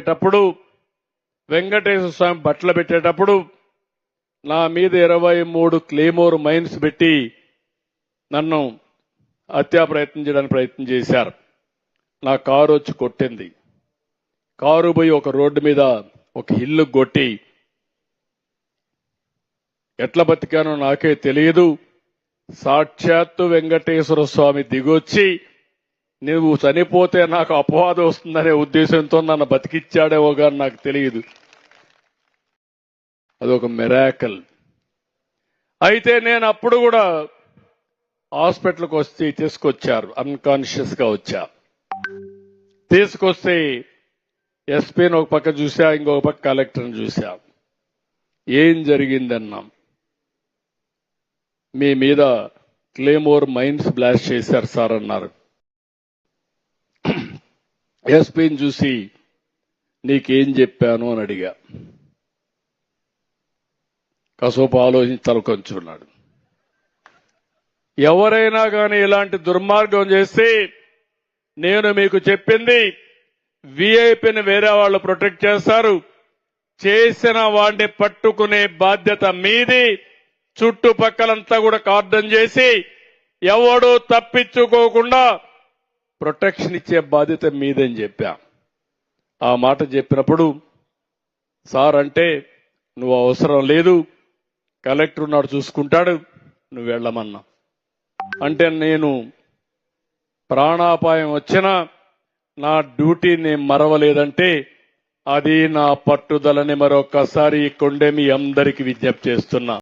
పెట్టేటప్పుడు వెంకటేశ్వర స్వామి బట్టలు పెట్టేటప్పుడు నా మీద 23 క్లేమోర్ మైన్స్ పెట్టి నన్ను హత్యా ప్రయత్నం చేయడానికి ప్రయత్నం చేశారు. నా కారు వచ్చి కొట్టింది. కారు పోయి ఒక రోడ్డు మీద ఒక ఇల్లు కొట్టి ఎట్లా బతికానో నాకే తెలియదు. సాక్షాత్తు వెంకటేశ్వర స్వామి దిగొచ్చి నువ్వు చనిపోతే నాకు అపవాదం వస్తుందనే ఉద్దేశంతో నన్ను బతికిచ్చాడేవో కానీ నాకు తెలియదు. అదొక మిరాకల్. అయితే నేను అప్పుడు కూడా హాస్పిటల్కి వస్తే తీసుకొచ్చారు, అన్కాన్షియస్ గా వచ్చా. తీసుకొస్తే ఎస్పీని ఒక పక్క చూసా, ఇంకొక పక్క కలెక్టర్ని చూసా. ఏం జరిగిందన్నాం. మీ మీద క్లేమోర్ మైన్స్ బ్లాస్ట్ చేశారు సార్ అన్నారు. ఎస్పీని చూసి నీకేం చెప్పాను అని అడిగా. కాసేపు ఆలోచించి తలకొంచున్నాడు. ఎవరైనా కానీ ఇలాంటి దుర్మార్గం చేస్తే నేను మీకు చెప్పింది విఐపిని వేరే వాళ్ళు ప్రొటెక్ట్ చేస్తారు, చేసిన వాడిని పట్టుకునే బాధ్యత మీది. చుట్టుపక్కలంతా కూడా కార్డన్ చేసి ఎవడూ తప్పించుకోకుండా ప్రొటెక్షన్ ఇచ్చే బాధ్యత మీదని చెప్పా. ఆ మాట చెప్పినప్పుడు సార్ అంటే నువ్వు అవసరం లేదు, కలెక్టర్ ఉన్నాడు చూసుకుంటాడు, నువ్వు వెళ్ళమన్నా. అంటే నేను ప్రాణాపాయం వచ్చినా నా డ్యూటీని మరవలేదంటే అది నా పట్టుదలని మరొకసారి కొండే మీ అందరికీ విజ్ఞప్తి చేస్తున్నా.